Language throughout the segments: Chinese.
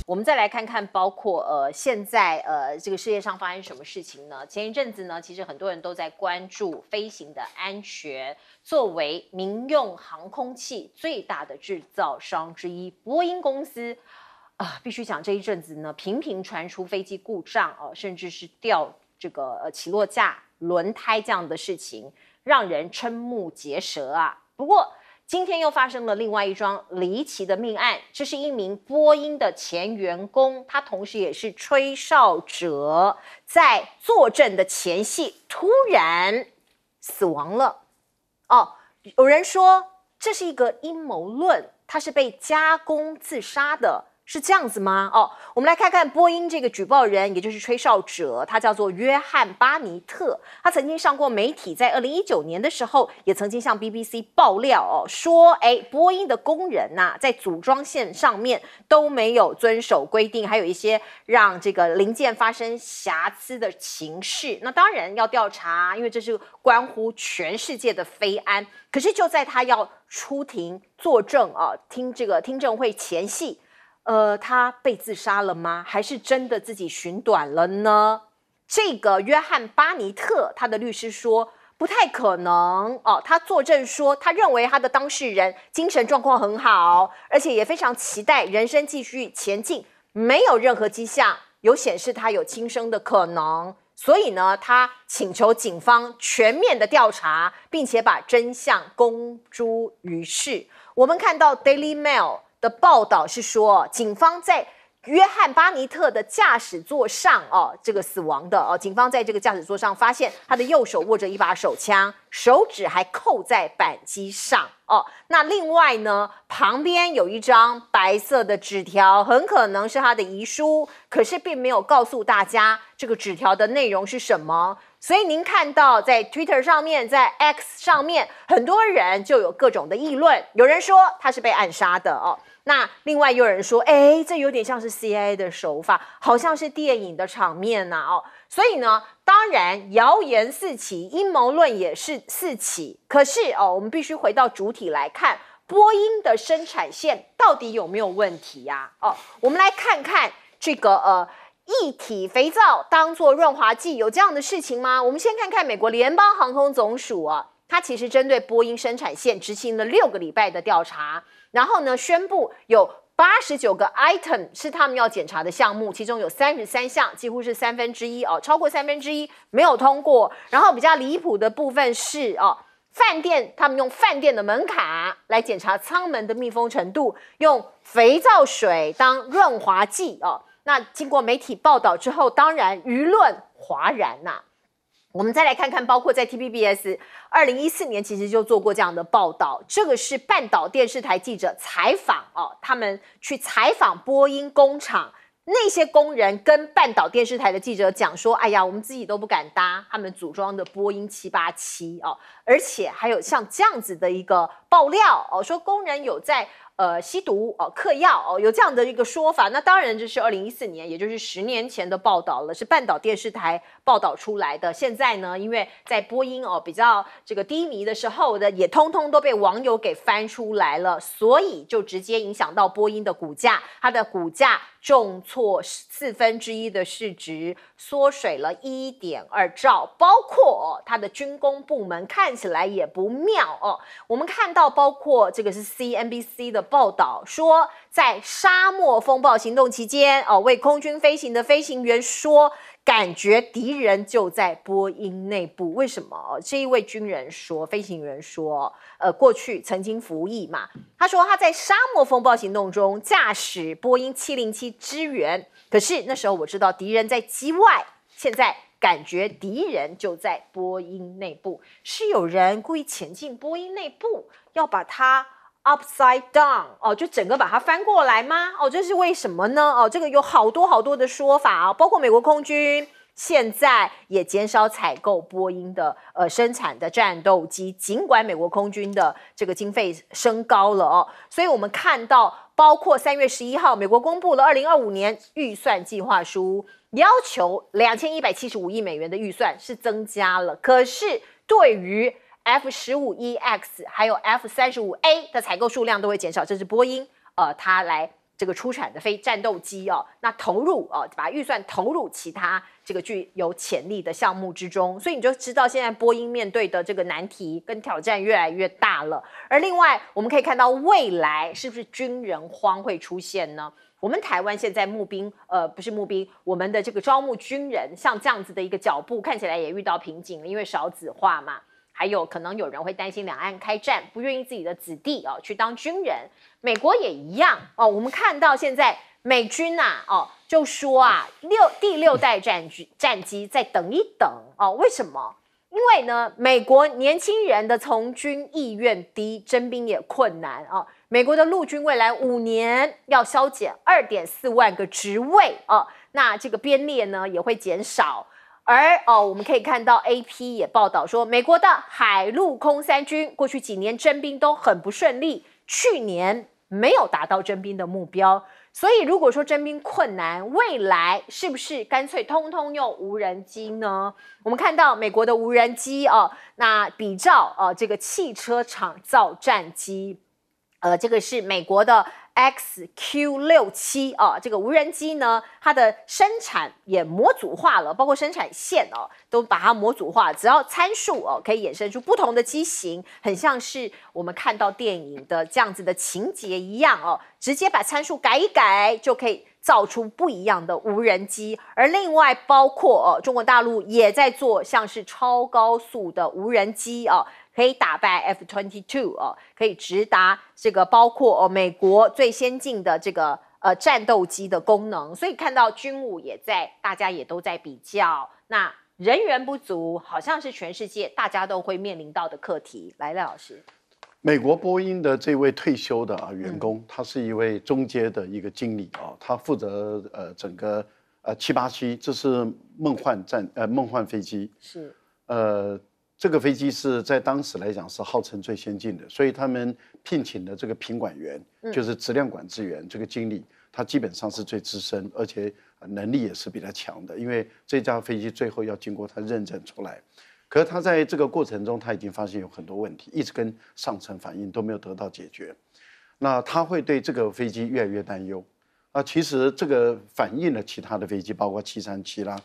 我们再来看看，包括现在这个世界上发生什么事情呢？前一阵子呢，其实很多人都在关注飞行的安全。作为民用航空器最大的制造商之一，波音公司必须讲这一阵子呢，频频传出飞机故障甚至是掉这个起落架、轮胎这样的事情，让人瞠目结舌啊。不过，今天又发生了另外一桩离奇的命案，这是一名波音的前员工，他同时也是吹哨者，在坐镇的前夕突然死亡了。有人说这是一个阴谋论，他是被加工自杀的。是这样子吗？我们来看看波音这个举报人，也就是吹哨者，他叫做约翰·巴尼特。他曾经上过媒体，在2019年的时候，也曾经向 BBC 爆料说，波音的工人在组装线上面都没有遵守规定，还有一些让这个零件发生瑕疵的情势。那当然要调查，因为这是关乎全世界的飞安。可是就在他要出庭作证听这个听证会前夕。他被自杀了吗？还是真的自己寻短了呢？这个约翰·巴尼特，他的律师说不太可能他作证说，他认为他的当事人精神状况很好，而且也非常期待人生继续前进，没有任何迹象有显示他有轻生的可能。所以呢，他请求警方全面的调查，并且把真相公诸于世。我们看到 Daily Mail的报道是说，警方在约翰·巴尼特的驾驶座上这个死亡的警方在这个驾驶座上发现他的右手握着一把手枪，手指还扣在扳机上那另外呢，旁边有一张白色的纸条，很可能是他的遗书，可是并没有告诉大家这个纸条的内容是什么。所以您看到在 Twitter 上面，在 X 上面，很多人就有各种的议论，有人说他是被暗杀的那另外有人说，这有点像是 CIA 的手法，好像是电影的场面所以呢，当然谣言四起，阴谋论也是四起。可是我们必须回到主体来看，波音的生产线到底有没有问题呀？我们来看看这个液体肥皂当作润滑剂，有这样的事情吗？我们先看看美国联邦航空总署它其实针对波音生产线执行了6个礼拜的调查。然后呢，宣布有89个 item 是他们要检查的项目，其中有33项，几乎是1/3超过1/3没有通过。然后比较离谱的部分是饭店他们用饭店的门卡来检查舱门的密封程度，用肥皂水当润滑剂那经过媒体报道之后，当然舆论哗然我们再来看看，包括在 TPBS 2014年其实就做过这样的报道，这个是半岛电视台记者采访他们去采访波音工厂，那些工人跟半岛电视台的记者讲说，哎呀，我们自己都不敢搭他们组装的波音787而且还有像这样子的一个爆料说工人有在吸毒嗑药有这样的一个说法。那当然这是2014年，也就是10年前的报道了，是半岛电视台报道出来的。现在呢，因为在波音比较这个低迷的时候的，也通通都被网友给翻出来了，所以就直接影响到波音的股价，它的股价重挫1/4的市值，缩水了1.2兆，包括它的军工部门看起来也不妙我们看到包括这个是 CNBC 的报道说，在沙漠风暴行动期间为空军飞行的飞行员说，感觉敌人就在波音内部。为什么这一位军人说，飞行员说过去曾经服役嘛，他说他在沙漠风暴行动中驾驶波音707支援，可是那时候我知道敌人在机外，现在感觉敌人就在波音内部，是有人故意潜进波音内部，要把它 upside down 就整个把它翻过来吗？这是为什么呢？这个有好多的说法包括美国空军现在也减少采购波音的生产的战斗机，尽管美国空军的这个经费升高了所以我们看到，包括3月11号，美国公布了2025年预算计划书，要求2175亿美元的预算是增加了，可是对于 F-15EX 还有 F-35A 的采购数量都会减少，这是波音它来这个出产的非战斗机哦，那投入把预算投入其他这个具有潜力的项目之中，所以你就知道现在波音面对的这个难题跟挑战越来越大了。而另外我们可以看到未来是不是军人荒会出现呢？我们台湾现在募兵，不是募兵，我们的这个招募军人，像这样子的一个脚步，看起来也遇到瓶颈了，因为少子化嘛，还有可能有人会担心两岸开战，不愿意自己的子弟去当军人。美国也一样我们看到现在美军就说第6代战机再等一等为什么？因为呢，美国年轻人的从军意愿低，征兵也困难美国的陆军未来5年要削减2.4万个职位那这个编列呢也会减少。而我们可以看到 AP 也报道说，美国的海陆空三军过去几年征兵都很不顺利，去年没有达到征兵的目标。所以如果说征兵困难，未来是不是干脆通通用无人机呢？我们看到美国的无人机那比照这个汽车厂造战机，这个是美国的 XQ67这个无人机呢，它的生产也模组化了，包括生产线都把它模组化，只要参数可以衍生出不同的机型，很像是我们看到电影的这样子的情节一样直接把参数改一改就可以造出不一样的无人机。而另外包括中国大陆也在做像是超高速的无人机可以打败 F-22可以直达这个包括美国最先进的这个战斗机的功能。所以看到军武大家也都在比较，那人员不足好像是全世界大家都会面临到的课题。来，赖老师，美国波音的这位退休的员工，他是一位中阶的一个经理他负责整个787，这是梦幻飞机是这个飞机是在当时来讲是号称最先进的，所以他们聘请的这个品管员，就是质量管制员这个经理，他基本上是最资深，而且能力也是比较强的，因为这架飞机最后要经过他认证出来。可是他在这个过程中，他已经发现有很多问题，一直跟上层反映都没有得到解决。那他会对这个飞机越来越担忧其实这个反映了其他的飞机，包括737啦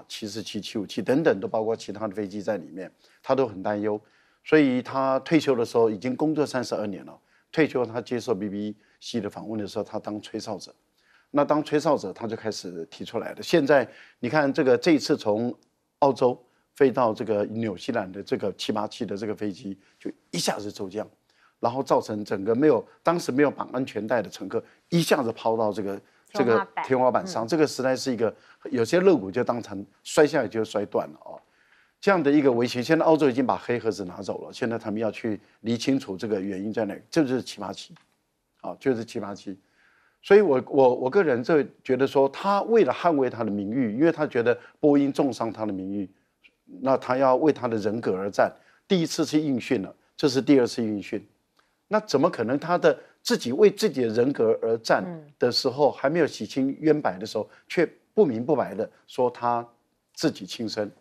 747、757等等，都包括其他的飞机在里面，他都很担忧。所以他退休的时候已经工作32年了，退休他接受 BBC 的访问的时候，他当吹哨者。那当吹哨者，他就开始提出来了。现在你看这一次从澳洲飞到这个纽西兰的这个787的这个飞机，就一下子骤降，然后造成整个当时没有绑安全带的乘客一下子抛到这个天花板上，这个实在是一个有些肋骨就当场摔下来就摔断了这样的一个危险。现在澳洲已经把黑盒子拿走了，现在他们要去理清楚这个原因在哪，这就是787就是787。所以我个人就觉得说，他为了捍卫他的名誉，因为他觉得波音重伤他的名誉，那他要为他的人格而战。第一次是应训了，这是第2次应训，那怎么可能他的自己为自己的人格而战的时候，还没有洗清冤白的时候，却不明不白的说他自己轻生？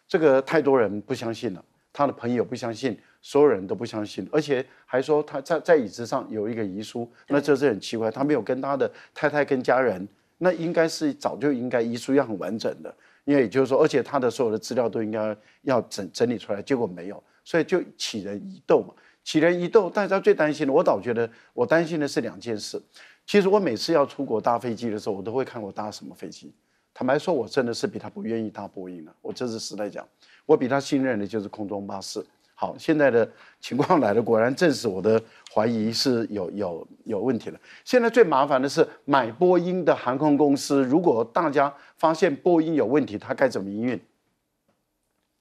这个太多人不相信了，他的朋友不相信，所有人都不相信，而且还说他在椅子上有一个遗书，那这是很奇怪，他没有跟他的太太跟家人，那应该是早就应该遗书要很完整的，因为也就是说，而且他的所有的资料都应该要整理出来，结果没有，所以就杞人疑窦嘛。杞人疑窦，大家最担心的，我倒觉得我担心的是2件事。其实我每次要出国搭飞机的时候，我都会看我搭什么飞机。坦白说，我真的是比他不愿意搭波音了。我这是实在讲，我比他信任的就是空中巴士。好，现在的情况来了，果然证实我的怀疑是有问题了。现在最麻烦的是买波音的航空公司，如果大家发现波音有问题，它该怎么营运？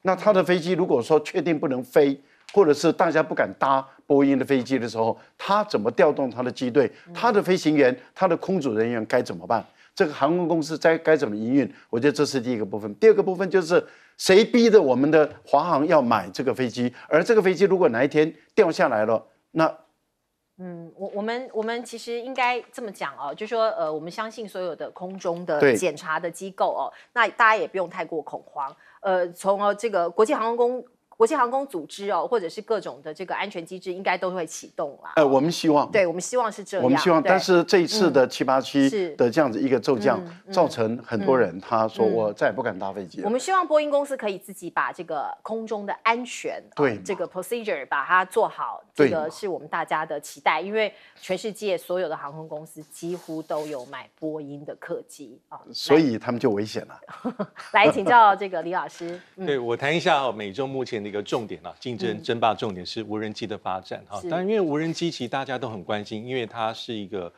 那他的飞机如果说确定不能飞，或者是大家不敢搭波音的飞机的时候，他怎么调动他的机队？他的飞行员、他的空组人员该怎么办？这个航空公司该怎么营运？我觉得这是第一个部分。第二个部分就是谁逼着我们的华航要买这个飞机？而这个飞机如果哪一天掉下来了，那我们其实应该这么讲就说我们相信所有的空中的检查的机构那大家也不用太过恐慌。从这个国际航空国际航空组织或者是各种的这个安全机制，应该都会启动啦。我们希望，对，我们希望是这样。我们希望，但是这一次的787的这样子一个骤降，造成很多人他说我再也不敢搭飞机了。我们希望波音公司可以自己把这个空中的安全，对这个 procedure 把它做好，这个是我们大家的期待。因为全世界所有的航空公司几乎都有买波音的客机所以他们就危险了。来请教这个李老师。对，我谈一下美中目前的一个重点竞争争霸重点是无人机的发展当然，因为无人机其实大家都很关心，因为它是一个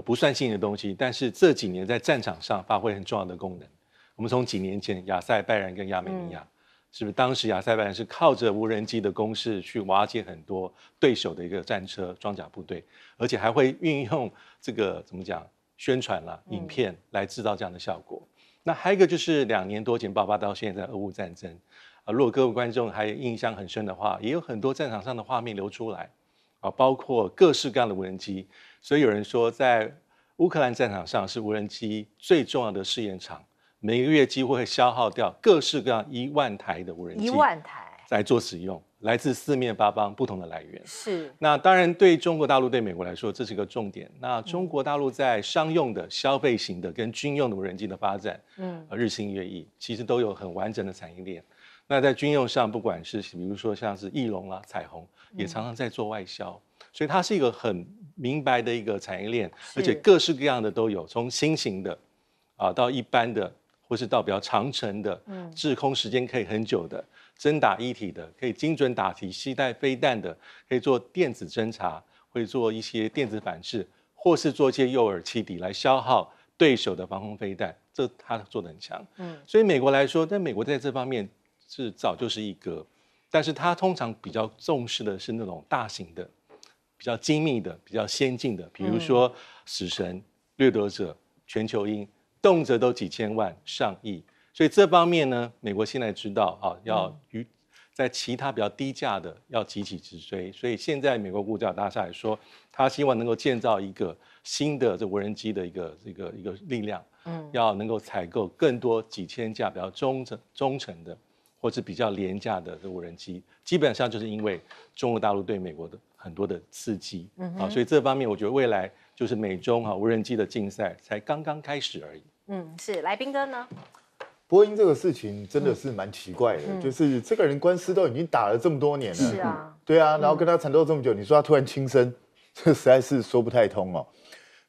不算新的东西，但是这几年在战场上发挥很重要的功能。我们从几年前亚塞拜然跟亚美尼亚，是不是当时亚塞拜然是靠着无人机的攻势去瓦解很多对手的一个战车装甲部队，而且还会运用这个怎么讲宣传影片来制造这样的效果。那还有一个就是2年多前爆发到现在俄乌战争如果各位观众还印象很深的话，也有很多战场上的画面流出来包括各式各样的无人机。所以有人说，在乌克兰战场上是无人机最重要的试验场，每个月几乎会消耗掉各式各样1万台的无人机，1万台来做使用，来自四面八方不同的来源。是。那当然，对中国大陆、对美国来说，这是一个重点。那中国大陆在商用的、消费型的跟军用的无人机的发展，日新月异，其实都有很完整的产业链。那在军用上，不管是比如说像是翼龙彩虹，也常常在做外销，所以它是一个很明白的一个产业链，而且各式各样的都有，从新型的到一般的，或是到比较长程的，滞空时间可以很久的，侦打一体的，可以精准打击、携带飞弹的，可以做电子侦察，会做一些电子反制，或是做一些诱饵欺敌来消耗对手的防空飞弹，这他做得很强。所以美国来说，但美国在这方面是早就是一哥，但是他通常比较重视的是那种大型的、比较精密的、比较先进的，比如说死神、掠夺者、全球鹰，动辄都几千万、上亿。所以这方面呢，美国现在知道要在其他比较低价的要急起直追。所以现在美国五角大厦也说，他希望能够建造一个新的这无人机的一个力量，要能够采购更多几千架比较忠诚的，或是比较廉价的这无人机，基本上就是因为中国大陆对美国的很多的刺激，所以这方面我觉得未来就是美中无人机的竞赛才刚刚开始而已。是来宾哥呢？波音这个事情真的是蛮奇怪的，就是这个人官司都已经打了这么多年了，是啊，对啊，然后跟他缠斗这么久，你说他突然轻生，这实在是说不太通哦。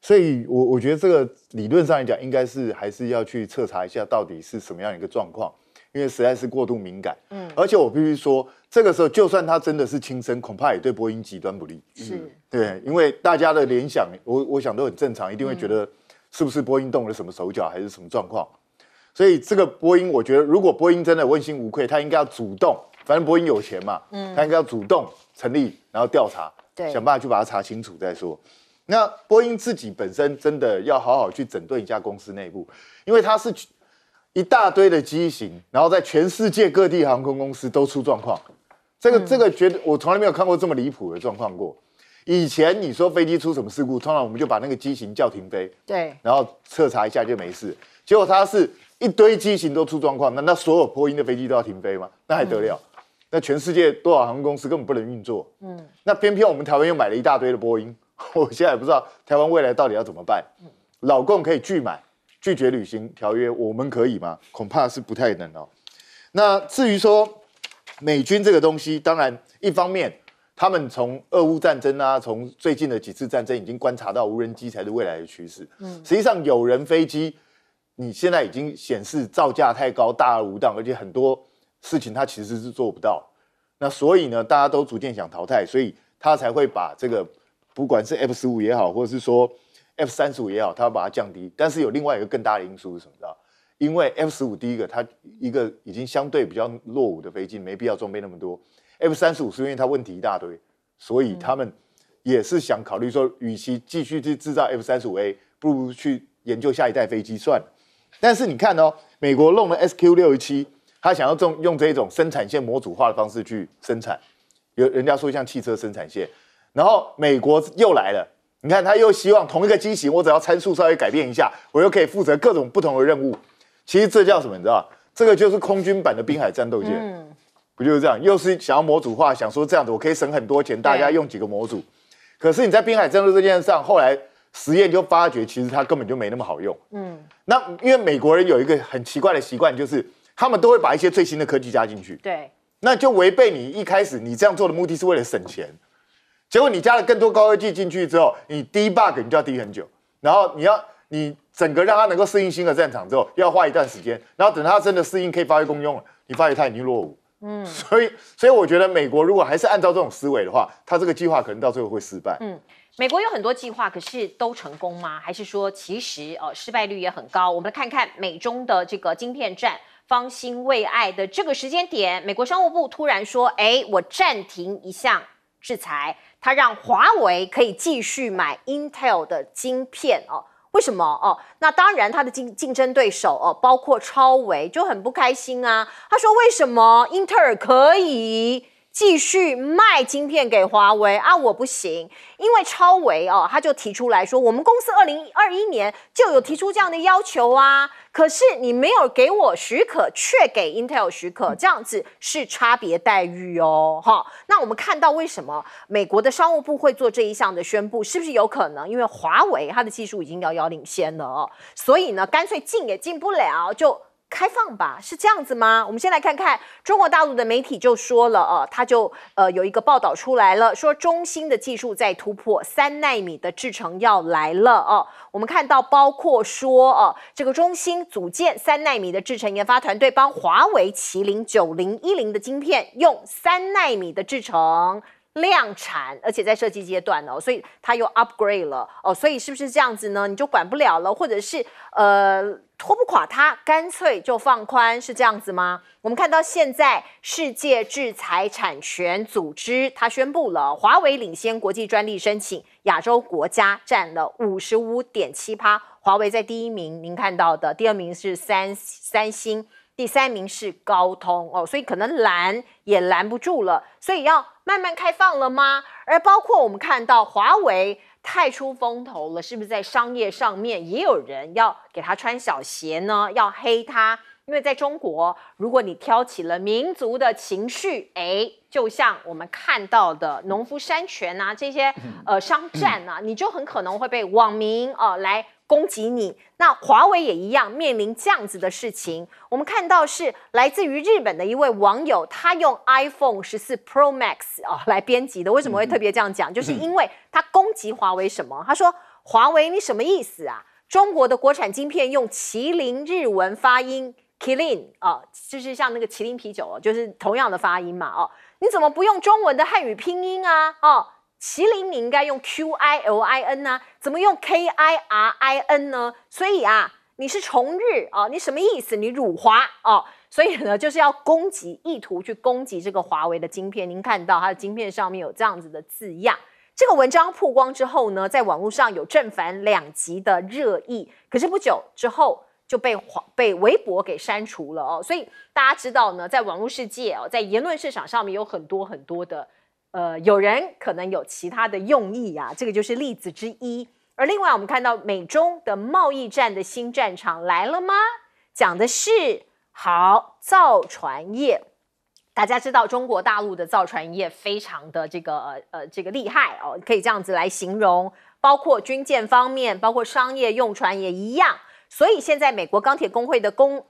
所以我觉得这个理论上来讲，应该是还是要去彻查一下到底是什么样一个状况，因为实在是过度敏感。而且我必须说，这个时候就算他真的是轻生，恐怕也对波音极端不利。是，对，因为大家的联想，我想都很正常，一定会觉得是不是波音动了什么手脚，还是什么状况。所以这个波音，我觉得如果波音真的问心无愧，他应该要主动，反正波音有钱嘛，他应该要主动成立，然后调查，想办法去把它查清楚再说。那波音自己本身真的要好好去整顿一下公司内部，因为它是一大堆的机型，然后在全世界各地航空公司都出状况。这个觉得我从来没有看过这么离谱的状况过。以前你说飞机出什么事故，通常我们就把那个机型叫停飞，对，然后彻查一下就没事。结果它是一堆机型都出状况，那所有波音的飞机都要停飞吗？那还得了？那全世界多少航空公司根本不能运作。那偏偏我们台湾又买了一大堆的波音，我现在也不知道台湾未来到底要怎么办。老共可以拒买，拒绝履行条约，我们可以吗？恐怕是不太能哦。那至于说美军这个东西，当然一方面他们从俄乌战争啊，从最近的几次战争已经观察到无人机才是未来的趋势。实际上有人飞机，你现在已经显示造价太高，大而无当，而且很多事情它其实是做不到。那所以呢，大家都逐渐想淘汰，所以他才会把这个不管是 F-15也好，或者是说 F-35也好，他要把它降低。但是有另外一个更大的因素是什么？知道？因为 F-15第一个，它一个已经相对比较落伍的飞机，没必要装备那么多。F-35是因为它问题一大堆，所以他们也是想考虑说，与其继续去制造 F-35A， 不如去研究下一代飞机算了。但是你看哦，美国弄了 SQ-67， 他想要用这种生产线模组化的方式去生产，有人家说像汽车生产线。然后美国又来了，你看他又希望同一个机型，我只要参数稍微改变一下，我又可以负责各种不同的任务。其实这叫什么？你知道？这个就是空军版的滨海战斗舰。不就是这样？又是想要模组化，想说这样子我可以省很多钱，大家用几个模组。可是你在滨海战略这件事上，后来实验就发觉，其实它根本就没那么好用。那因为美国人有一个很奇怪的习惯，就是他们都会把一些最新的科技加进去。对，那就违背你一开始你这样做的目的是为了省钱。结果你加了更多高科技进去之后，你debug你就要低很久，然后你整个让它能够适应新的战场之后，要花一段时间，然后等它真的适应可以发挥功用了，你发觉它已经落伍。所以我觉得美国如果还是按照这种思维的话，它这个计划可能到最后会失败。美国有很多计划，可是都成功吗？还是说其实失败率也很高？我们来看看美中的这个晶片战方兴未艾的这个时间点，美国商务部突然说，我暂停一项制裁，它让华为可以继续买 Intel 的晶片为什么那当然，他的竞争对手包括超微就很不开心啊。他说：“为什么英特尔可以继续卖晶片给华为啊？我不行。”因为超微他就提出来说，我们公司2021年就有提出这样的要求啊，可是你没有给我许可，却给 Intel 许可，这样子是差别待遇那我们看到为什么美国的商务部会做这一项的宣布，是不是有可能因为华为它的技术已经遥遥领先了所以呢，干脆进也进不了，就开放吧，是这样子吗？我们先来看看中国大陆的媒体就说了他就有一个报道出来了，说中芯的技术在突破3奈米的制程要来了我们看到包括说这个中芯组建3奈米的制程研发团队，帮华为麒麟9010的晶片用3奈米的制程量产，而且在设计阶段所以它又 upgrade 了所以是不是这样子呢？你就管不了了，或者是拖不垮它，干脆就放宽，是这样子吗？我们看到现在世界制裁产权组织它宣布了，华为领先国际专利申请，亚洲国家占了 55.7%， 华为在第一名，您看到的第二名是三星，第三名是高通所以可能拦也拦不住了，所以要慢慢开放了吗？而包括我们看到华为太出风头了，是不是在商业上面也有人要给他穿小鞋呢？要黑他？因为在中国，如果你挑起了民族的情绪，就像我们看到的农夫山泉这些商战你就很可能会被网民来攻击你。那华为也一样面临这样子的事情。我们看到是来自于日本的一位网友，他用 iPhone 14 Pro Max 来编辑的。为什么会特别这样讲？就是因为他攻击华为什么？他说华为你什么意思啊？中国的国产晶片用麒麟日文发音 Kilin 就是像那个麒麟啤酒就是同样的发音嘛你怎么不用中文的汉语拼音啊麒麟你应该用 QILIN 啊，怎么用 KIRIN 呢？所以你是重日你什么意思？你辱华所以呢，就是要攻击，意图去攻击这个华为的晶片。您看到它的晶片上面有这样子的字样。这个文章曝光之后呢，在网络上有正反两极的热议，可是不久之后就被微博给删除了所以大家知道呢，在网络世界在言论市场上面有很多很多的有人可能有其他的用意这个就是例子之一。而另外我们看到美中的贸易战的新战场来了吗？讲的是造船业。大家知道中国大陆的造船业非常的这个厉害可以这样子来形容，包括军舰方面，包括商业用船也一样。所以现在美国钢铁工会的工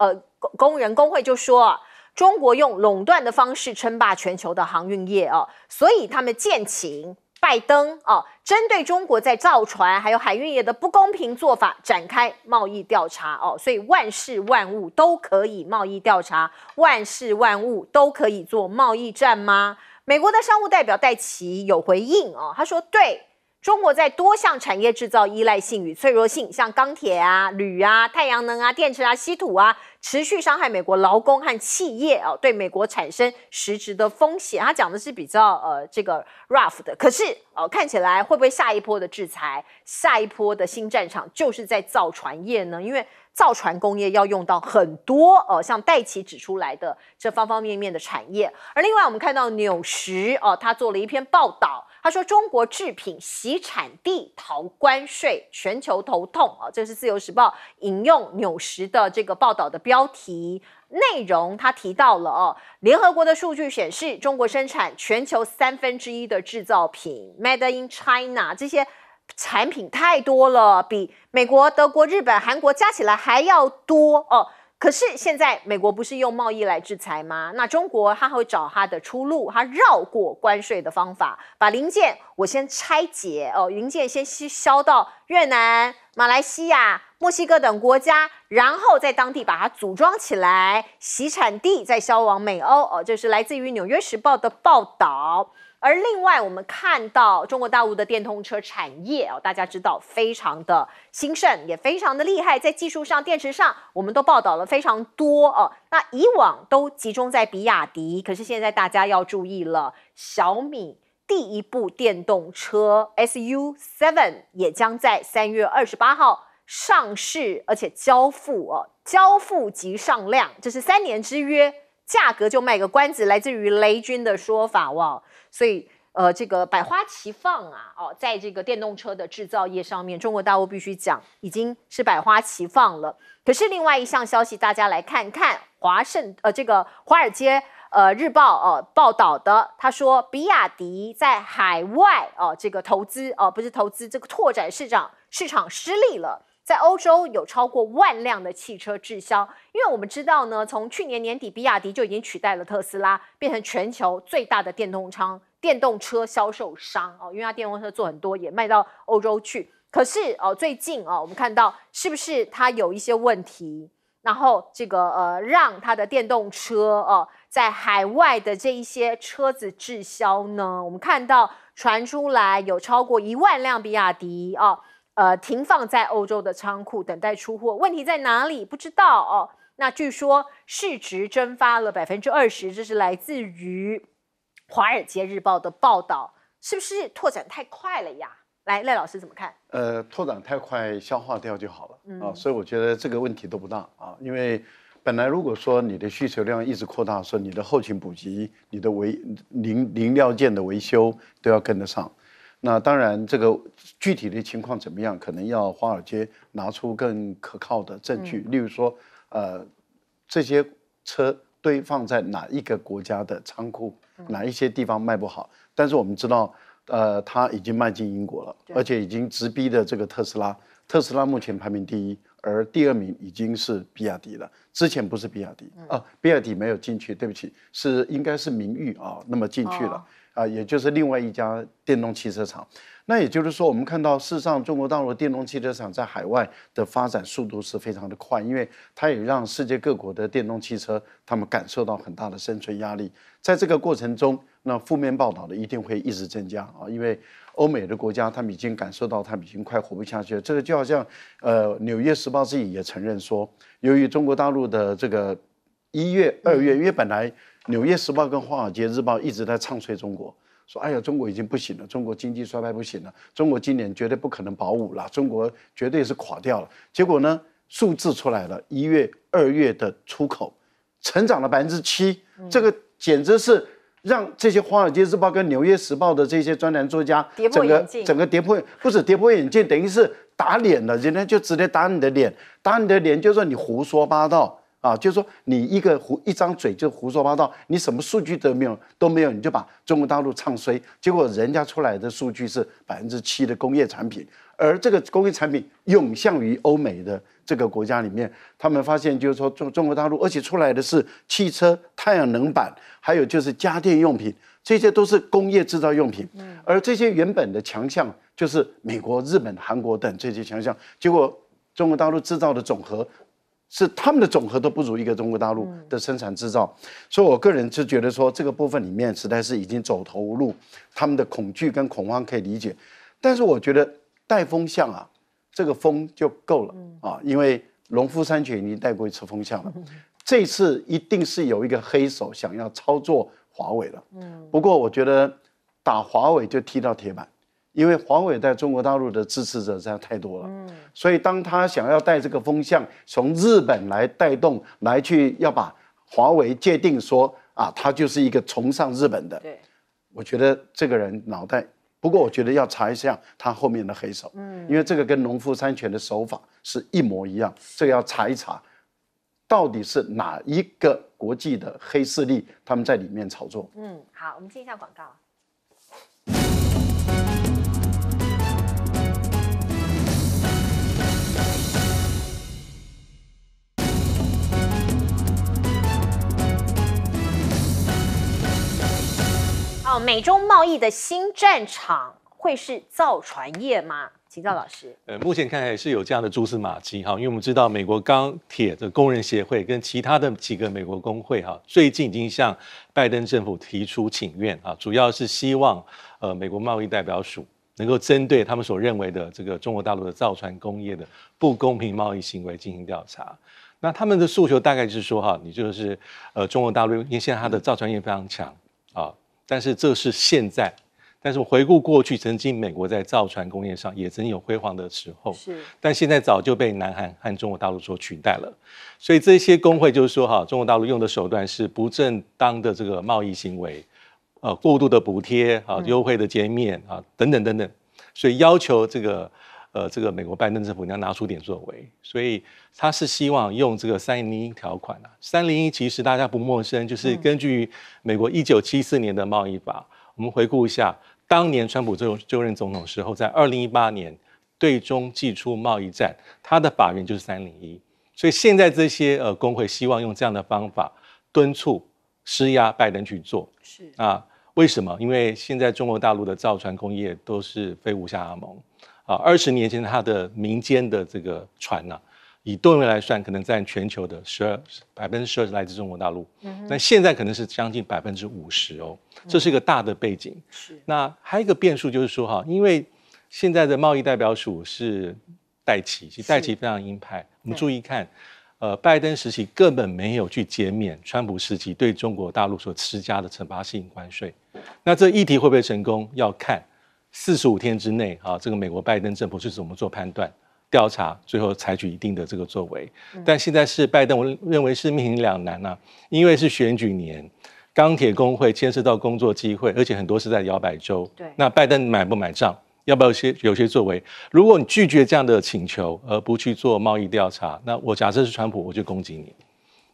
人工会就说中国用垄断的方式称霸全球的航运业所以他们建请拜登针对中国在造船还有海运业的不公平做法展开贸易调查所以万事万物都可以贸易调查，万事万物都可以做贸易战吗？美国的商务代表戴琪有回应他说对。中国在多项产业制造依赖性与脆弱性，像钢铁铝太阳能电池稀土持续伤害美国劳工和企业对美国产生实质的风险。他讲的是比较这个 rough 的，可是看起来会不会下一波的制裁，下一波的新战场就是在造船业呢？因为造船工业要用到很多像戴琪指出来的这方方面面的产业。而另外我们看到纽时他做了一篇报道，他说中国制品洗产地逃关税，全球头痛啊！这是自由时报引用纽时的这个报道的标题。内容他提到了联合国的数据显示，中国生产全球1/3的制造品 ，Made in China 这些产品太多了，比美国、德国、日本、韩国加起来还要多哦。可是现在美国不是用贸易来制裁吗？那中国它会找它的出路，它绕过关税的方法，把零件我先拆解零件先销到越南、马来西亚、墨西哥等国家，然后在当地把它组装起来，洗产地再销往美欧这是来自于《纽约时报》的报道。而另外，我们看到中国大陆的电动车产业大家知道非常的兴盛，也非常的厉害，在技术上、电池上，我们都报道了非常多那以往都集中在比亚迪，可是现在大家要注意了，小米第一部电动车 SU7 也将在3月28号上市，而且交付即上量，这是3年之约，价格就卖个关子，来自于雷军的说法哇。所以这个百花齐放在这个电动车的制造业上面，中国大陆必须讲已经是百花齐放了。可是另外一项消息，大家来看看这个华尔街日报报道的，他说比亚迪在海外这个投资不是投资，这个拓展市场失利了。在欧洲有超过1万辆的汽车滞销，因为我们知道呢，从去年年底，比亚迪就已经取代了特斯拉，变成全球最大的电动车销售商因为它电动车做很多，也卖到欧洲去。可是最近我们看到是不是它有一些问题，然后这个让它的电动车在海外的这一些车子滞销呢？我们看到传出来有超过1万辆比亚迪停放在欧洲的仓库等待出货，问题在哪里？不知道那据说市值蒸发了20%，这是来自于《华尔街日报》的报道，是不是拓展太快了呀？来，赖老师怎么看？拓展太快，消化掉就好了所以我觉得这个问题都不大因为本来如果说你的需求量一直扩大的时候，你的后勤补给、你的零料件的维修都要跟得上。那当然，这个具体的情况怎么样，可能要华尔街拿出更可靠的证据，例如说，这些车堆放在哪一个国家的仓库，哪一些地方卖不好。但是我们知道，它已经迈进英国了，而且已经直逼的这个特斯拉。特斯拉目前排名第1，而第2名已经是比亚迪了。之前不是比亚迪比亚迪没有进去，对不起，应该是明昱那么进去了。也就是另外一家电动汽车厂。那也就是说，我们看到事实上中国大陆电动汽车厂在海外的发展速度是非常的快，因为它也让世界各国的电动汽车他们感受到很大的生存压力。在这个过程中，那负面报道的一定会一直增加因为欧美的国家他们已经感受到他们已经快活不下去了。这个就好像纽约时报自己也承认说，由于中国大陆的这个1月、2月，因为本来纽约时报跟华尔街日报一直在唱衰中国，说哎呀，中国已经不行了，中国经济衰败不行了，中国今年绝对不可能保5了，中国绝对是垮掉了。结果呢，数字出来了，1月、2月的出口成长了7%，这个简直是让这些华尔街日报跟纽约时报的这些专栏作家整个跌破，不止跌破眼镜，等于是打脸了，人家就直接打你的脸，打你的脸就是说你胡说八道。就是说你一张嘴就胡说八道，你什么数据都没有，你就把中国大陆唱衰，结果人家出来的数据是7%的工业产品，而这个工业产品涌向于欧美的这个国家里面，他们发现就是说中国大陆，而且出来的是汽车、太阳能板，还有就是家电用品，这些都是工业制造用品，而这些原本的强项就是美国、日本、韩国等这些强项，结果中国大陆制造的总和。是他们的总和都不如一个中国大陆的生产制造，所以我个人就觉得说这个部分里面实在是已经走投无路，他们的恐惧跟恐慌可以理解，但是我觉得带风向这个风就够了因为农夫山泉已经带过一次风向了，这次一定是有一个黑手想要操作华为了，不过我觉得打华为就踢到铁板。因为华为在中国大陆的支持者实在太多了，所以当他想要带这个风向从日本来带动，来去要把华为界定说他就是一个崇尚日本的，我觉得这个人脑袋不过我觉得要查一下他后面的黑手，因为这个跟农夫山泉的手法是一模一样，这个要查一查，到底是哪一个国际的黑势力他们在里面炒作。好，我们进一下广告。美中贸易的新战场会是造船业吗？请教老师。目前看来是有这样的蛛丝马迹哈，因为我们知道美国钢铁的工人协会跟其他的几个美国工会哈，最近已经向拜登政府提出请愿啊，主要是希望美国贸易代表署能够针对他们所认为的这个中国大陆的造船工业的不公平贸易行为进行调查。那他们的诉求大概就是说哈，你就是中国大陆因为现在它的造船业非常强啊。但是这是现在，但是我回顾过去，曾经美国在造船工业上也曾经有辉煌的时候，但现在早就被南韩和中国大陆所取代了。所以这些工会就是说，中国大陆用的手段是不正当的这个贸易行为，过度的补贴优惠的减免等等等等，所以要求这个美国拜登政府你要拿出点作为，所以他是希望用这个301条款301其实大家不陌生，就是根据美国1974年的贸易法，我们回顾一下，当年川普就任总统时候，在2018年对中寄出贸易战，他的法源就是301，所以现在这些工会希望用这样的方法敦促施压拜登去做，是为什么？因为现在中国大陆的造船工业都是非无下阿蒙。20年前它的民间的这个船以吨位来算，可能占全球的12%来自中国大陆，但现在可能是将近50%哦，这是一个大的背景。那还有一个变数就是说因为现在的贸易代表署是戴琪，其实戴琪非常鹰派，我们注意看，拜登时期根本没有去减免川普时期对中国大陆所施加的惩罚性关税，那这议题会不会成功，要看45天之内这个美国拜登政府是怎么做判断、调查，最后采取一定的这个作为。但现在是拜登，我认为是面临两难因为是选举年，钢铁工会牵涉到工作机会，而且很多是在摇摆州。对，那拜登买不买账？要不要有些作为？如果你拒绝这样的请求，而不去做贸易调查，那我假设是川普，我就攻击你。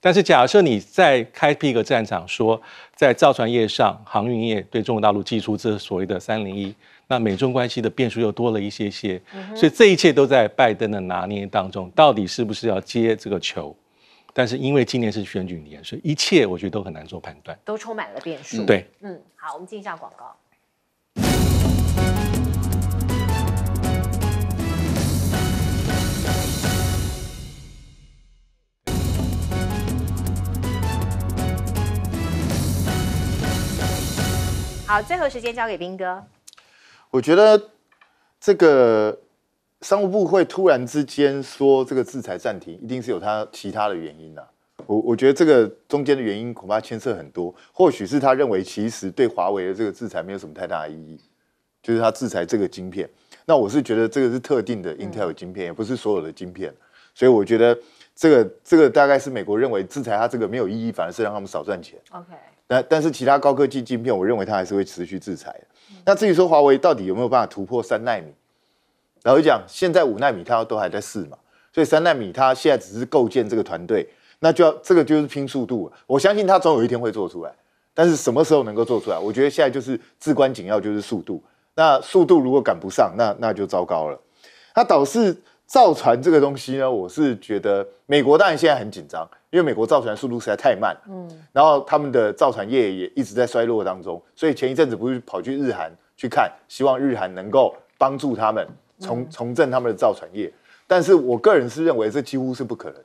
但是假设你再开辟一个战场，说在造船业上、航运业对中国大陆寄出这所谓的301，那美中关系的变数又多了一些些，所以这一切都在拜登的拿捏当中，到底是不是要接这个球？但是因为今年是选举年，所以一切我觉得都很难做判断，都充满了变数。对，好，我们进一下广告。好，最后时间交给彬哥。我觉得这个商务部会突然之间说这个制裁暂停，一定是有它其他的原因我觉得这个中间的原因恐怕牵涉很多，或许是他认为其实对华为的这个制裁没有什么太大的意义，就是他制裁这个晶片。那我是觉得这个是特定的 Intel 晶片，也不是所有的晶片，所以我觉得这个大概是美国认为制裁它这个没有意义，反而是让他们少赚钱。OK。但是其他高科技晶片，我认为它还是会持续制裁的。那至于说华为到底有没有办法突破3奈米，老实讲，现在5奈米它都还在试嘛，所以3奈米它现在只是构建这个团队，那这个就是拼速度了。我相信它总有一天会做出来，但是什么时候能够做出来，我觉得现在就是至关紧要，就是速度。那速度如果赶不上，那就糟糕了。它导致造船这个东西呢，我是觉得美国当然现在很紧张。因为美国造船速度实在太慢，然后他们的造船业也一直在衰落当中，所以前一阵子不是跑去日韩去看，希望日韩能够帮助他们重振他们的造船业。但是我个人是认为这几乎是不可能的。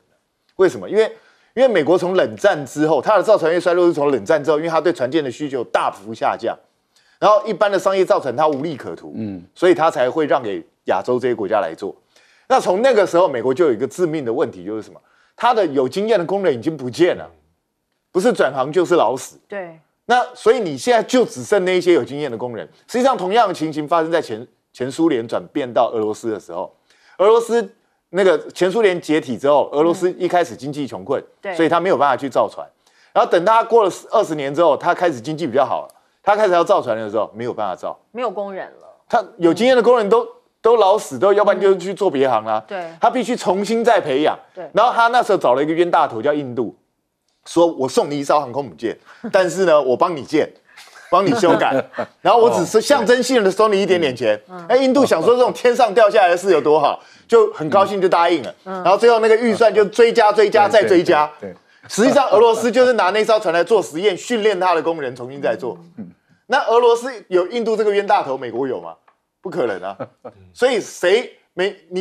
为什么？因为美国从冷战之后，它的造船业衰落是从冷战之后，因为它对船舰的需求大幅下降，然后一般的商业造船它无利可图，所以它才会让给亚洲这些国家来做。那从那个时候，美国就有一个致命的问题，就是什么？他的有经验的工人已经不见了，不是转行就是老死。对，那所以你现在就只剩那一些有经验的工人。实际上，同样的情形发生在前苏联转变到俄罗斯的时候，俄罗斯那个前苏联解体之后，俄罗斯一开始经济穷困，所以他没有办法去造船。然后等他过了20年之后，他开始经济比较好了，他开始要造船的时候没有办法造，没有工人了。他有经验的工人都老死，要不然就去做别行啦。对，他必须重新再培养。对，然后他那时候找了一个冤大头叫印度，说我送你一艘航空母舰，但是呢，我帮你建。帮你修改，然后我只是象征性的收你一点点钱。印度想说这种天上掉下来的事有多好，就很高兴就答应了。然后最后那个预算就追加再追加。对，实际上俄罗斯就是拿那艘船来做实验，训练他的工人重新再做。那俄罗斯有印度这个冤大头，美国有吗？不可能啊。所以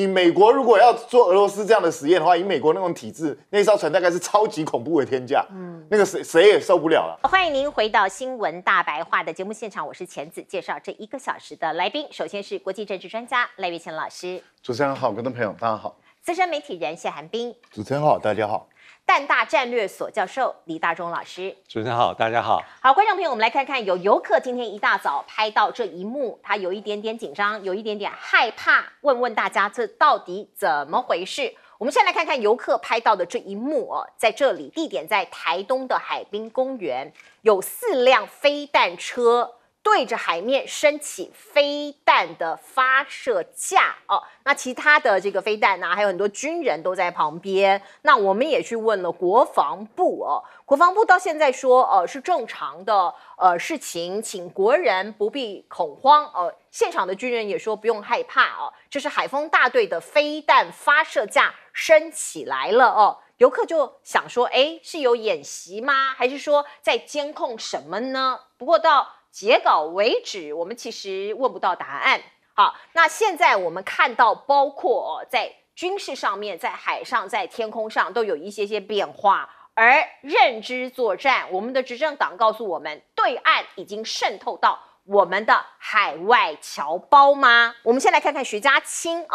美国如果要做俄罗斯这样的实验的话，以美国那种体制，那艘船大概是超级恐怖的天价，那个谁也受不了了。欢迎您回到新闻大白话的节目现场，我是钱子，介绍这1个小时的来宾。首先是国际政治专家赖岳谦老师，主持人好，观众朋友大家好。资深媒体人谢寒冰，主持人好，大家好。淡大战略所教授李大中老师，主持人好，大家好。好，观众朋友，我们来看看有游客今天一大早拍到这一幕，他有一点点紧张，有一点点害怕，问问大家这到底怎么回事？我们先来看看游客拍到的这一幕哦，在这里地点在台东的海滨公园，有4辆飞弹车对着海面升起飞弹的发射架哦，那其他的这个飞弹呢，还有很多军人都在旁边。那我们也去问了国防部哦，国防部到现在说是正常的事情，请国人不必恐慌现场的军人也说不用害怕哦，这是海锋大队的飞弹发射架升起来了哦。游客就想说，是有演习吗？还是说在监控什么呢？不过到截稿为止，我们其实问不到答案。好，那现在我们看到，包括在军事上面，在海上，在天空上，都有一些变化。而认知作战，我们的执政党告诉我们，对岸已经渗透到我们的海外侨胞吗？我们先来看看徐家清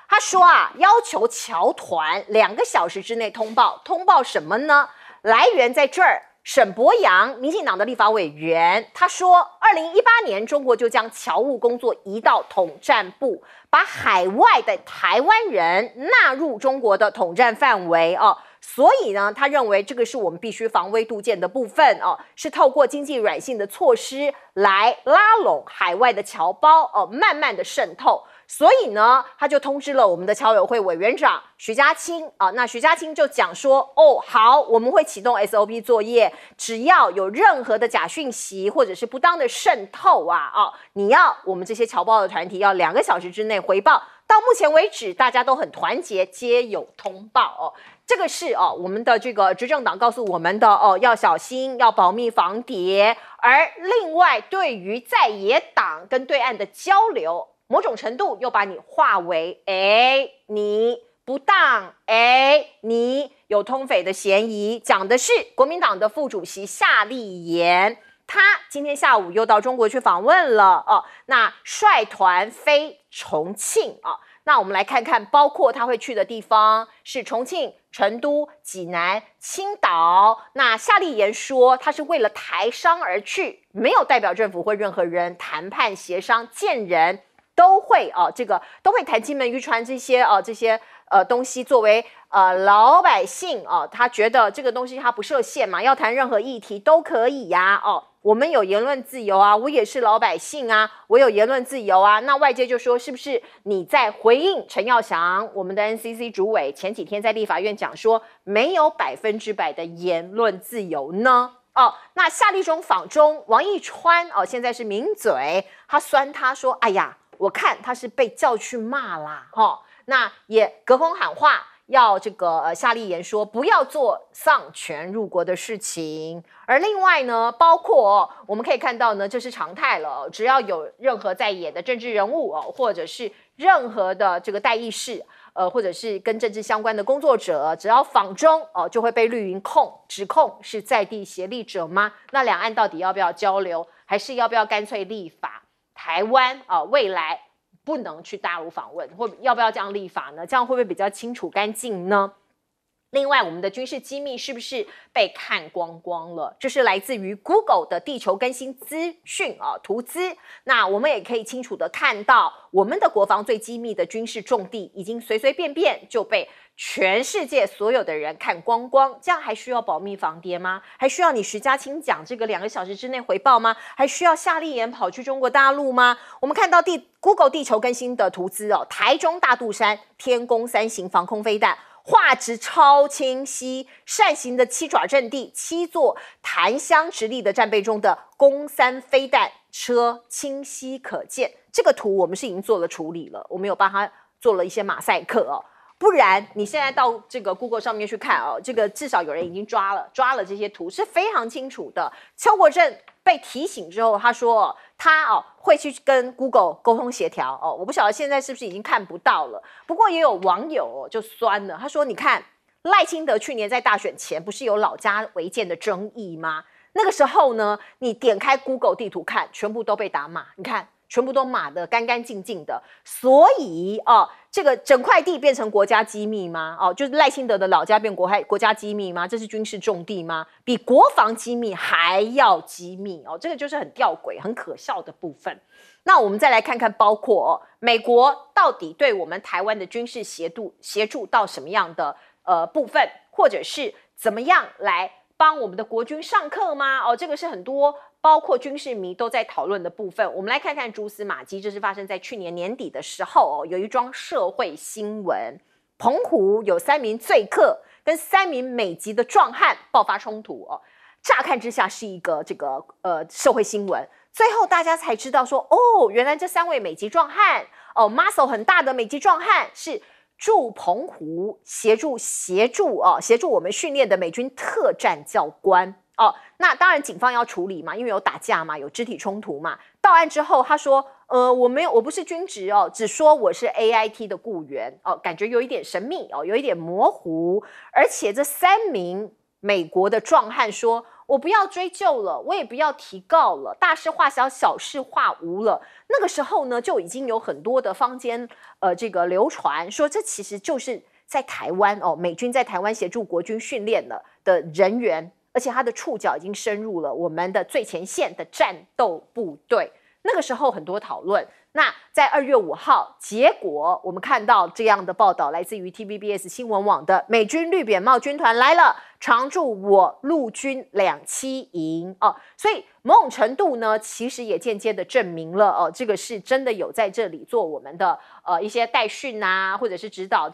他说要求侨团2个小时之内通报什么呢？来源在这儿。沈伯洋，民进党的立法委员，他说，2018年中国就将侨务工作移到统战部，把海外的台湾人纳入中国的统战范围所以呢，他认为这个是我们必须防微杜渐的部分是透过经济软性的措施来拉拢海外的侨胞慢慢的渗透。所以呢，他就通知了我们的侨委会委员长徐家清那徐家清就讲说，好，我们会启动 SOP 作业，只要有任何的假讯息或者是不当的渗透你要我们这些侨胞的团体要2个小时之内回报。到目前为止，大家都很团结，皆有通报这个是我们的这个执政党告诉我们的要小心，要保密防谍。而另外，对于在野党跟对岸的交流，某种程度又把你划为你不当，你有通匪的嫌疑。讲的是国民党的副主席夏立言，他今天下午又到中国去访问了那率团飞重庆那我们来看看，包括他会去的地方是重庆、成都、济南、青岛。那夏立言说，他是为了台商而去，没有代表政府或任何人谈判协商，见人都会都会谈金门渔船这些东西，作为老百姓他觉得这个东西他不设限嘛，要谈任何议题都可以呀我们有言论自由我也是老百姓我有言论自由那外界就说，是不是你在回应陈耀祥我们的 NCC 主委前几天在立法院讲说没有100%的言论自由呢？那夏立中访中，王义川现在是名嘴，他酸他说，哎呀，我看他是被叫去骂啦那也隔空喊话，要这个夏立言说不要做丧权入国的事情。而另外呢，包括我们可以看到呢，这是常态了，只要有任何在野的政治人物或者是任何的这个代议士或者是跟政治相关的工作者，只要访中就会被绿营指控是在地协力者吗？那两岸到底要不要交流，还是要不要干脆立法？台湾未来不能去大陆访问，或要不要这样立法呢？这样会不会比较清楚干净呢？另外，我们的军事机密是不是被看光光了？这是来自于 Google 的地球更新资讯图资。那我们也可以清楚的看到，我们的国防最机密的军事重地，已经随随便便就被全世界所有的人看光光。这样还需要保密防谍吗？还需要你徐家清讲这个2个小时之内回报吗？还需要夏立言跑去中国大陆吗？我们看到Google 地球更新的图资台中大肚山天宫3型防空飞弹。画质超清晰，扇形的7爪阵地，7座弹箱直立的战备中的弓3飞弹车清晰可见。这个图我们是已经做了处理了，我们有帮它做了一些马赛克不然你现在到这个 Google 上面去看这个至少有人已经抓了这些图是非常清楚的。邱国正被提醒之后，他说他会去跟 Google 沟通协调我不晓得现在是不是已经看不到了。不过也有网友就酸了，他说你看赖清德去年在大选前不是有老家违建的争议吗？那个时候呢，你点开 Google 地图看，全部都被打码，你看全部都码得干干净净的。所以这个整块地变成国家机密吗？就是赖清德的老家变国家机密吗？这是军事重地吗？比国防机密还要机密这个就是很吊诡、很可笑的部分。那我们再来看看，包括美国到底对我们台湾的军事协助到什么样的部分，或者是怎么样来帮我们的国军上课吗？这个是很多包括军事迷都在讨论的部分。我们来看看蛛丝马迹，这是发生在去年年底的时候有一桩社会新闻，澎湖有3名醉客跟3名美籍的壮汉爆发冲突乍看之下是一个社会新闻，最后大家才知道说原来这3位美籍壮汉muscle 很大的美籍壮汉是驻澎湖协助我们训练的美军特战教官那当然警方要处理嘛，因为有打架嘛，有肢体冲突嘛。到案之后他说我不是军职只说我是 AIT 的雇员感觉有一点神秘有一点模糊。而且这3名美国的壮汉说，我不要追究了，我也不要提告了，大事化小，小事化无了。那个时候呢，就已经有很多的坊间流传说，这其实就是在台湾美军在台湾协助国军训练的人员，而且他的触角已经深入了我们的最前线的战斗部队。那个时候很多讨论。那在2月5号，结果我们看到这样的报道，来自于 TVBS 新闻网的美军绿扁帽军团来了，常驻我陆军2栖营所以某种程度呢，其实也间接的证明了这个是真的有在这里做我们的一些代训啊，或者是指导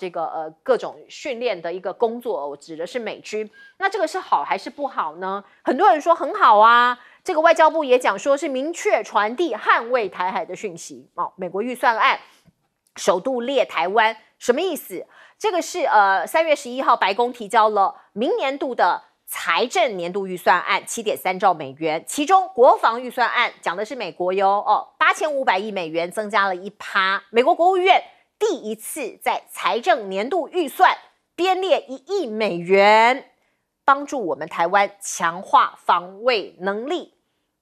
各种训练的一个工作我指的是美军。那这个是好还是不好呢？很多人说很好啊。这个外交部也讲说是明确传递捍卫台海的讯息美国预算案首度列台湾，什么意思？这个是3月11号白宫提交了明年度的财政年度预算案7.3兆美元，其中国防预算案讲的是美国哟8500亿美元增加了1%。美国国务院第一次在财政年度预算编列1亿美元，帮助我们台湾强化防卫能力。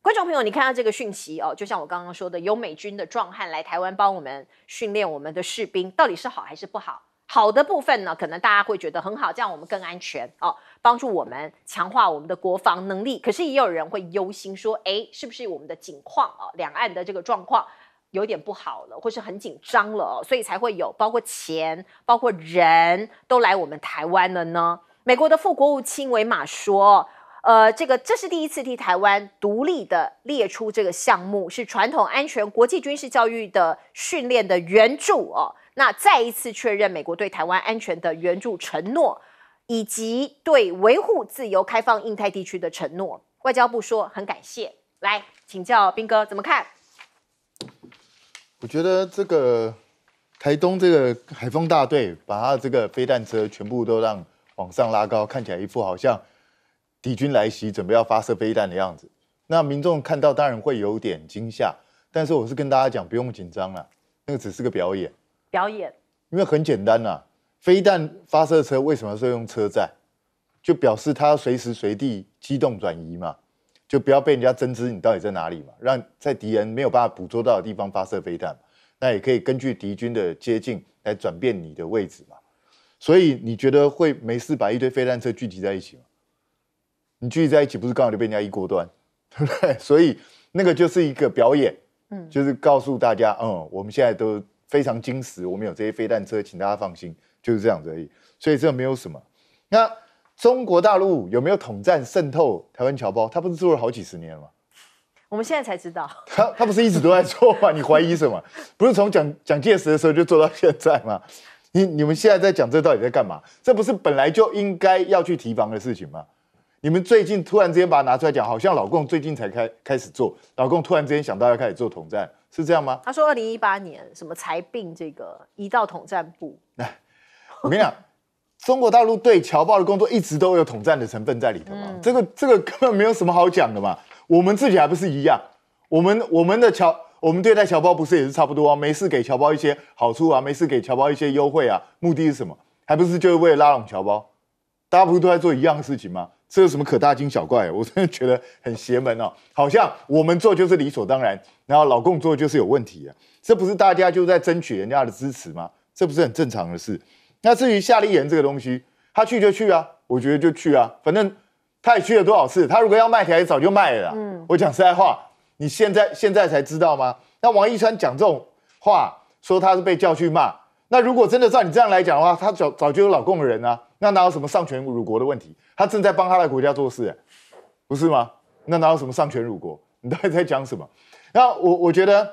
观众朋友，你看到这个讯息就像我刚刚说的，有美军的壮汉来台湾帮我们训练我们的士兵，到底是好还是不好？好的部分呢，可能大家会觉得很好，这样我们更安全帮助我们强化我们的国防能力。可是也有人会忧心说，是不是我们的境况两岸的这个状况有点不好了，或是很紧张了所以才会有包括钱、包括人都来我们台湾了呢？美国的副国务卿维玛说。这是第一次替台湾独立的列出这个项目，是传统安全国际军事教育的训练的援助那再一次确认美国对台湾安全的援助承诺，以及对维护自由开放印太地区的承诺。外交部说很感谢。来请教彬哥怎么看？我觉得这个台东这个海风大队把他这个飞弹车全部都让往上拉高，看起来一副好像敌军来袭，准备要发射飞弹的样子。那民众看到当然会有点惊吓，但是我是跟大家讲，不用紧张啦，那个只是个表演。因为很简单啦，飞弹发射车为什么是用车载？就表示它随时随地机动转移嘛，就不要被人家侦知你到底在哪里嘛，让在敌人没有办法捕捉到的地方发射飞弹。那也可以根据敌军的接近来转变你的位置嘛。所以你觉得会没事把一堆飞弹车聚集在一起吗？你聚集在一起，不是刚好就被人家一锅端，对不对？所以那个就是一个表演，就是告诉大家，我们现在都非常精实，我们有这些飞弹车，请大家放心，就是这样子而已。所以这没有什么。那中国大陆有没有统战渗透台湾侨胞？他不是做了好几十年了吗？我们现在才知道，他不是一直都在做吗？你怀疑什么？不是从蒋介石的时候就做到现在吗？你们现在在讲这到底在干嘛？这不是本来就应该要去提防的事情吗？你们最近突然之间把它拿出来讲，好像老共最近才开始做，老共突然之间想到要开始做统战，是这样吗？他说2018年什么才并这个移到统战部。我跟你讲，中国大陆对侨胞的工作一直都有统战的成分在里头嘛，这个根本没有什么好讲的嘛。我们自己还不是一样？我们对待侨胞不是也是差不多啊？没事给侨胞一些好处啊，没事给侨胞一些优惠啊，目的是什么？还不是就是为了拉拢侨胞？大家不是都在做一样的事情吗？这有什么可大惊小怪的？我真的觉得很邪门哦，好像我们做就是理所当然，然后老共做就是有问题啊，这不是大家就在争取人家的支持吗？这不是很正常的事？那至于夏立言这个东西，他去就去啊，我觉得就去啊，反正他也去了多少次，他如果要卖台早就卖了啦。我讲实在话，你现在才知道吗？那王一川讲这种话，说他是被叫去骂，那如果真的照你这样来讲的话，他早就有老共的人啊，那哪有什么丧权辱国的问题？他正在帮他的国家做事，不是吗？那哪有什么丧权辱国？你到底在讲什么？那我觉得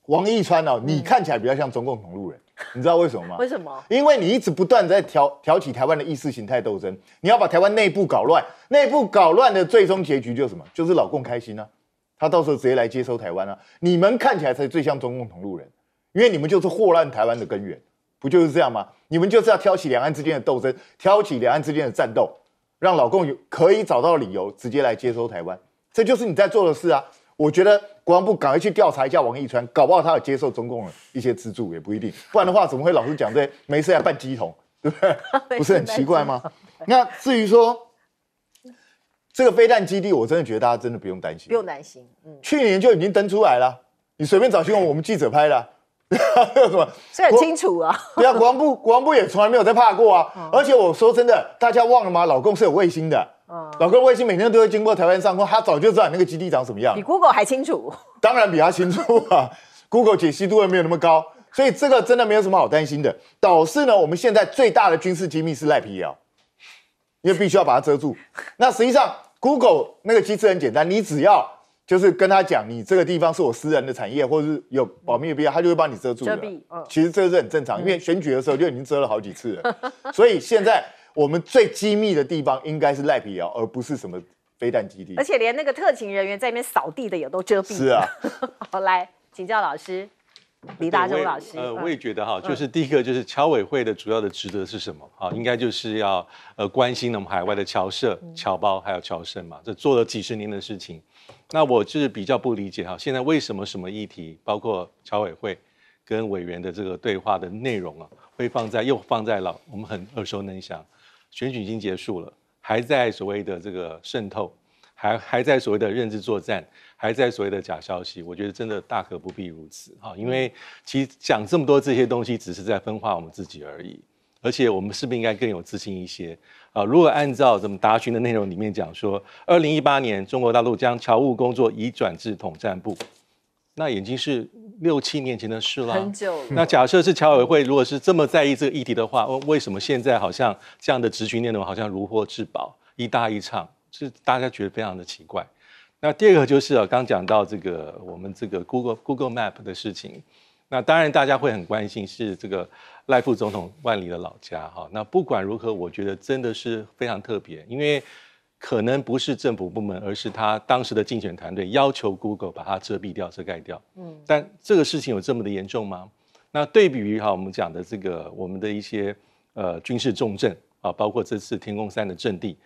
王一川哦，你看起来比较像中共同路人，你知道为什么吗？为什么？因为你一直不断在挑起台湾的意识形态斗争，你要把台湾内部搞乱，内部搞乱的最终结局就是什么？就是老共开心啊，他到时候直接来接收台湾啊。你们看起来才最像中共同路人，因为你们就是祸乱台湾的根源，不就是这样吗？你们就是要挑起两岸之间的斗争，挑起两岸之间的战斗，让老共可以找到理由直接来接收台湾，这就是你在做的事啊。我觉得国防部赶快去调查一下王一川，搞不好他有接受中共的一些资助，也不一定。不然的话，怎么会老是讲这没事还办鸡桶，对不对？不是很奇怪吗？那至于说这个飞弹基地，我真的觉得大家真的不用担心，不用担心。去年就已经登出来了，你随便找新闻，我们记者拍的、有什么？这很清楚啊。对啊，国防部也从来没有在怕过啊。而且我说真的，大家忘了吗？老共是有卫星的。老共卫星每天都会经过台湾上空，他早就知道你那个基地长什么样，比 Google 还清楚。当然比他清楚啊。Google 解析度也没有那么高，所以这个真的没有什么好担心的。导致呢，我们现在最大的军事机密是赖皮谣，因为必须要把它遮住。那实际上 Google 那个机制很简单，你只要就是跟他讲，你这个地方是我私人的产业，或者是有保密的必要，他就会帮你遮住的。其实这是很正常，因为选举的时候就已经遮了好几次了。所以现在我们最机密的地方应该是赖皮谣，而不是什么飞弹基地。而且连那个特勤人员在那边扫地的也都遮蔽。是啊。好，来请教老师，李大洲老师。我也觉得哈，就是第一个就是侨委会的主要的职责是什么？哈，应该就是要关心我们海外的侨社、侨胞还有侨生嘛，这做了几十年的事情。那我就是比较不理解哈，现在为什么什么议题，包括侨委会跟委员的这个对话的内容啊，会放在我们很耳熟能详。选举已经结束了，还在所谓的这个渗透，还在所谓的认知作战，还在所谓的假消息，我觉得真的大可不必如此哈。因为其实讲这么多这些东西，只是在分化我们自己而已。而且我们是不是应该更有自信一些啊？如果按照怎么答询的内容里面讲说，2018年中国大陆将侨务工作移转至统战部，那已经是6、7年前的事了，很久了。那假设是侨委会如果是这么在意这个议题的话，为什么现在好像这样的质询内容好像如获至宝，一搭一唱，是大家觉得非常的奇怪。那第二个就是刚讲到这个我们这个 Google Map 的事情，那当然大家会很关心是这个赖副总统万里的老家哈。那不管如何，我觉得真的是非常特别，因为可能不是政府部门，而是他当时的竞选团队要求 Google 把它遮蔽掉、遮盖掉。但这个事情有这么的严重吗？那对比于我们讲的这个我们的一些军事重镇啊，包括这次天宫山的阵地，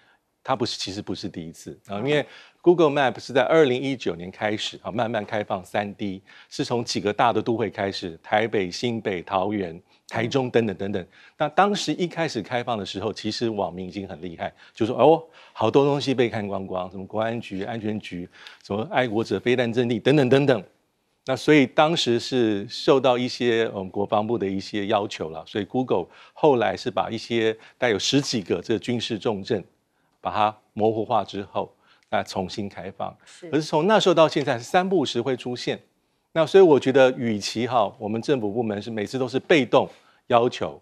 它其实不是第一次啊，因为 Google Map 是在2019年开始啊，慢慢开放3D， 是从几个大的都会开始，台北、新北、桃园、台中等等等等。那当时一开始开放的时候，其实网民已经很厉害，就说好多东西被看光光，什么国安局、安全局，什么爱国者飞弹阵地等等等等。那所以当时是受到一些国防部的一些要求了，所以 Google 后来是把一些带有10几个这个军事重镇，把它模糊化之后，那重新开放。可是从那时候到现在，3不5时会出现。那所以我觉得，与其我们政府部门是每次都是被动要求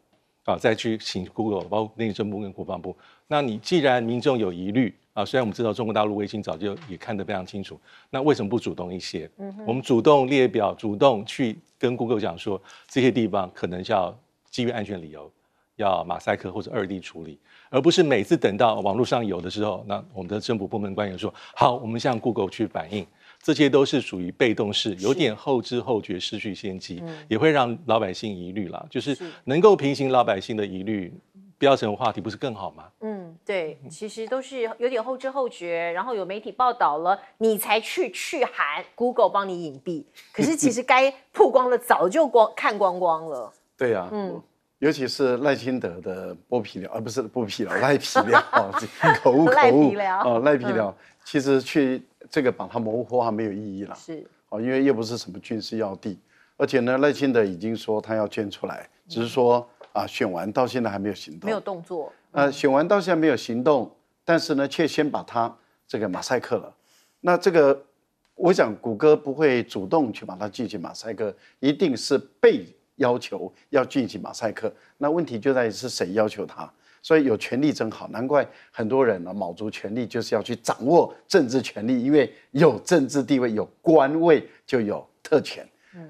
再去请 Google， 包括内政部跟国防部。那你既然民众有疑虑虽然我们知道中国大陆卫星早就也看得非常清楚，那为什么不主动一些？我们主动列表，主动去跟 Google 讲说，这些地方可能是要基于安全理由，要马赛克或者2D 处理，而不是每次等到网络上有的时候，那我们的政府部门官员说好，我们向 Google 去反映。这些都是属于被动式，有点后知后觉，失去先机，也会让老百姓疑虑啦。就是能够平息老百姓的疑虑，标成话题不是更好吗？对，其实都是有点后知后觉，然后有媒体报道了，你才去函 Google 帮你隐蔽，可是其实该曝光的早就看光光了。对呀，尤其是赖清德的剥皮寮，不是剥皮寮，赖皮寮口误赖皮寮赖皮寮，其实去这个把它模糊化没有意义了，因为又不是什么军事要地，而且呢，赖清德已经说他要捐出来，只是说选完到现在还没有行动，没有动作，选完到现在没有行动，但是呢，却先把它这个马赛克了，那这个我想谷歌不会主动去把它进行马赛克，一定是被要求要进行马赛克，那问题就在于是谁要求他，所以有权利真好，难怪很多人卯足权力就是要去掌握政治权力，因为有政治地位、有官位就有特权。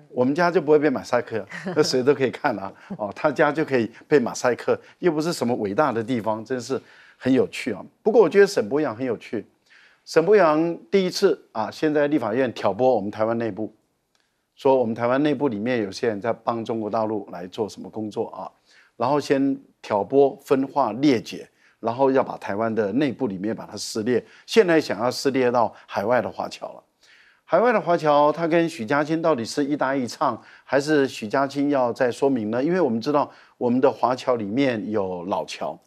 我们家就不会被马赛克，那谁都可以看他家就可以被马赛克，又不是什么伟大的地方，真是很有趣啊。不过我觉得沈伯洋很有趣，沈伯洋第一次现在立法院挑拨我们台湾内部。说我们台湾内部里面有些人在帮中国大陆来做什么工作然后先挑拨分化裂解，然后要把台湾的内部里面把它撕裂，现在想要撕裂到海外的华侨了。海外的华侨他跟许家清到底是一搭一唱，还是许家清要再说明呢？因为我们知道我们的华侨里面有老侨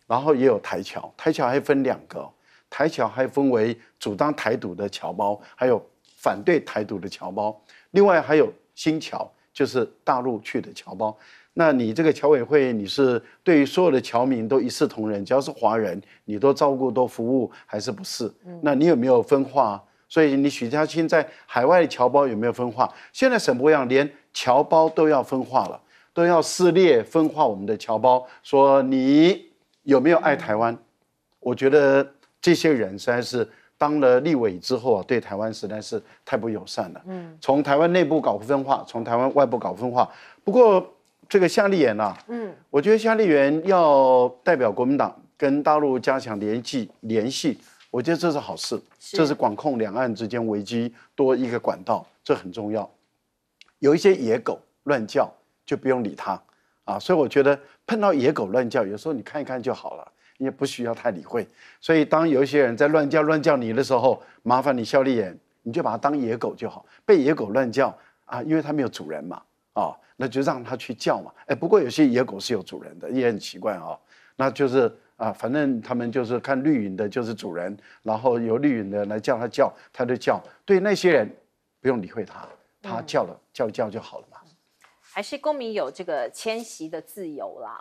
然后也有台侨，台侨还分2个台侨还分为主张台独的侨胞，还有反对台独的侨胞，另外还有新侨，就是大陆去的侨胞。那你这个侨委会，你是对于所有的侨民都一视同仁，只要是华人，你都照顾都服务，还是不是？那你有没有分化？所以你许家清在海外的侨胞有没有分化？现在沈伯洋连侨胞都要分化了，都要撕裂分化我们的侨胞，说你有没有爱台湾？我觉得这些人实在是。当了立委之后对台湾实在是太不友善了。从台湾内部搞分化，从台湾外部搞分化。不过这个夏立言我觉得夏立言要代表国民党跟大陆加强联系，我觉得这是好事，这是管控两岸之间危机多一个管道，这很重要。有一些野狗乱叫，就不用理他所以我觉得碰到野狗乱叫，有时候你看一看就好了。也不需要太理会，所以当有一些人在乱叫你的时候，麻烦你夏立言，你就把它当野狗就好。被野狗乱叫因为它没有主人嘛，那就让它去叫嘛。不过有些野狗是有主人的，也很奇怪那就是反正他们就是看绿营的就是主人，然后由绿营的来叫它叫，它就叫。对那些人不用理会它，它叫了叫就好了嘛。还是公民有这个迁徙的自由啦